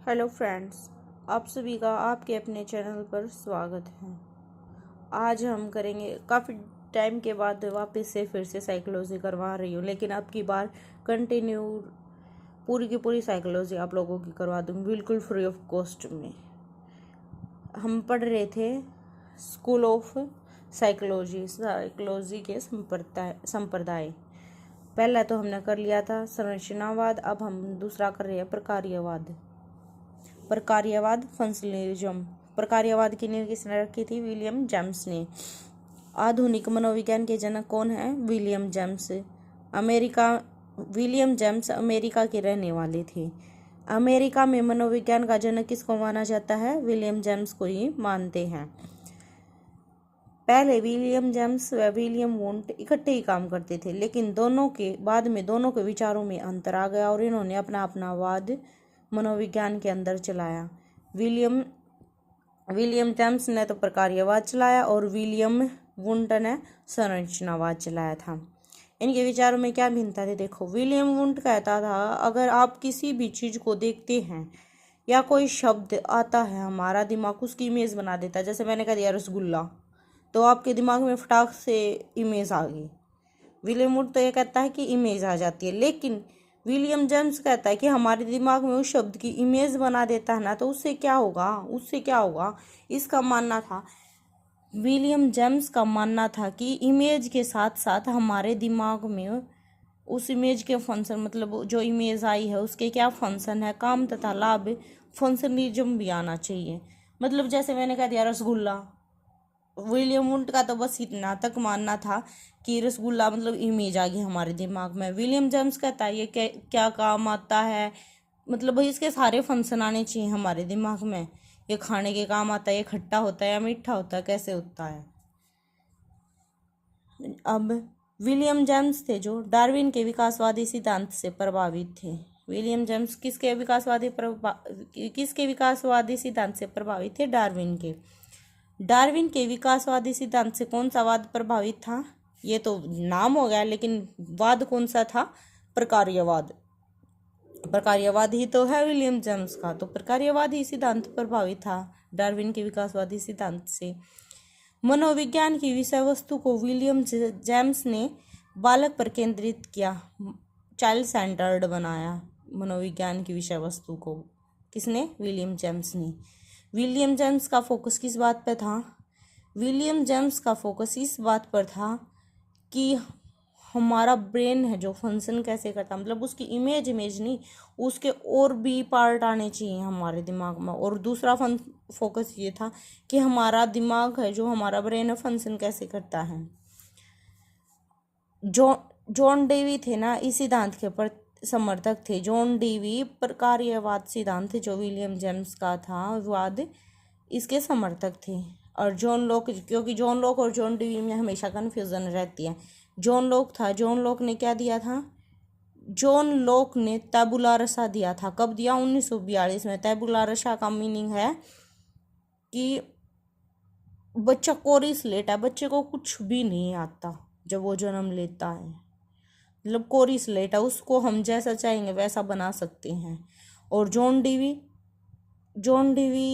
Hello friends, आप सभी का आपके अपने चैनल पर स्वागत है। आज हम करेंगे, काफ़ी टाइम के बाद वापस से फिर से साइकोलॉजी करवा रही हूँ, लेकिन अब की बार कंटिन्यू पूरी की पूरी साइकोलॉजी आप लोगों की करवा दूँगी, बिल्कुल फ्री ऑफ कॉस्ट में। हम पढ़ रहे थे स्कूल ऑफ साइकोलॉजी के संप्रदाय। पहला तो हमने कर लिया था संरचनावाद, अब हम दूसरा कर रहे हैं प्रकार्यवाद फंक्शनलिज्म। प्रकार्यवाद की नींव किसने रखी थी? विलियम जेम्स ने। आधुनिक मनोविज्ञान के जनक कौन है? William James. William James America के रहने वाले थे। अमेरिका में मनोविज्ञान का जनक किसको माना जाता है? विलियम जेम्स को ही मानते हैं। पहले विलियम जेम्स व विलियम वुंट इकट्ठे ही काम करते थे, लेकिन बाद में दोनों के विचारों में अंतर आ गया और इन्होंने अपना अपना वाद मनोविज्ञान के अंदर चलाया। विलियम जेम्स ने तो प्रकार्यवाद चलाया और विलियम वुंट ने संरचनावाद चलाया था। इनके विचारों में क्या भिन्नता थी? देखो, विलियम वुंट कहता था, अगर आप किसी भी चीज को देखते हैं या कोई शब्द आता है, हमारा दिमाग उसकी इमेज बना देता है। जैसे मैंने कह दिया रसगुल्ला, तो आपके दिमाग में फटाक से इमेज आ गई। विलियम वुड तो ये कहता है कि इमेज आ जाती है, लेकिन विलियम जेम्स कहता है कि हमारे दिमाग में उस शब्द की इमेज बना देता है ना, तो उससे क्या होगा। इसका मानना था, विलियम जेम्स का मानना था कि इमेज के साथ साथ हमारे दिमाग में उस इमेज के फंक्शन, मतलब जो इमेज आई है उसके क्या फंक्शन है, काम तथा लाभ, फंक्शनलिज्म भी आना चाहिए। मतलब जैसे मैंने कह दिया रसगुल्ला, विलियम वुंट का तो बस इतना तक मानना था कि रसगुल्ला मतलब इमेज आ गई हमारे दिमाग में। विलियम जेम्स कहता है ये क्या काम आता है, मतलब भाई इसके सारे फंक्शन आने चाहिए हमारे दिमाग में। ये खाने के काम आता है, ये खट्टा होता है या मीठा होता है, कैसे होता है। अब विलियम जेम्स थे जो डार्विन के विकासवादी सिद्धांत से प्रभावित थे। विलियम जेम्स किसके विकासवादी सिद्धांत से प्रभावित थे? डार्विन के विकासवादी सिद्धांत से कौन सा वाद प्रभावित था? ये तो नाम हो गया, लेकिन वाद कौन सा था? प्रकार्यवाद ही तो है विलियम जेम्स का, तो प्रकार्यवाद ही सिद्धांत प्रभावित था डार्विन के विकासवादी सिद्धांत से। मनोविज्ञान की विषय वस्तु को विलियम जेम्स ने बालक पर केंद्रित किया, चाइल्ड सेंटर्ड बनाया। मनोविज्ञान की विषय वस्तु को किसने? विलियम जेम्स ने। विलियम जेम्स का फोकस किस बात पर था? विलियम जेम्स का फोकस इस बात पर था कि हमारा ब्रेन है जो फंक्शन कैसे करता, मतलब उसकी इमेज नहीं, उसके और भी पार्ट आने चाहिए हमारे दिमाग में। और दूसरा फोकस ये था कि हमारा दिमाग है जो हमारा ब्रेन है, फंक्शन कैसे करता है। जॉन डेवी थे ना, इस सिद्धांत के समर्थक थे। जॉन डेवी प्रकार्यवाद सिद्धांत जो विलियम जेम्स का था वाद, इसके समर्थक थे। और जॉन लोक, क्योंकि जॉन लोक और जॉन डेवी में हमेशा कन्फ्यूजन रहती है। जॉन लोक ने क्या दिया था? जॉन लोक ने टैबुला रसा दिया था। कब दिया? 1942 में। टैबुला रसा का मीनिंग है कि बच्चा कोरी स्लेट है, बच्चे को कुछ भी नहीं आता जब वो जन्म लेता है, मतलब कोरी स्लेट है, उसको हम जैसा चाहेंगे वैसा बना सकते हैं। और जॉन डेवी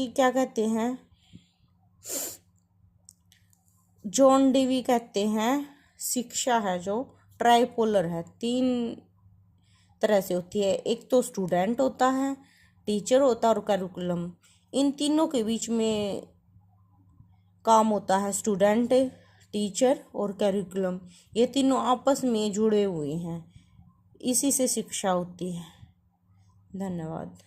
क्या कहते हैं? जॉन डेवी कहते हैं शिक्षा है जो ट्राइपोलर है, 3 तरह से होती है। एक तो स्टूडेंट होता है, टीचर होता है और करिकुलम। इन तीनों के बीच में काम होता है स्टूडेंट, टीचर और करिकुलम। ये तीनों आपस में जुड़े हुए हैं, इसी से शिक्षा होती है। धन्यवाद।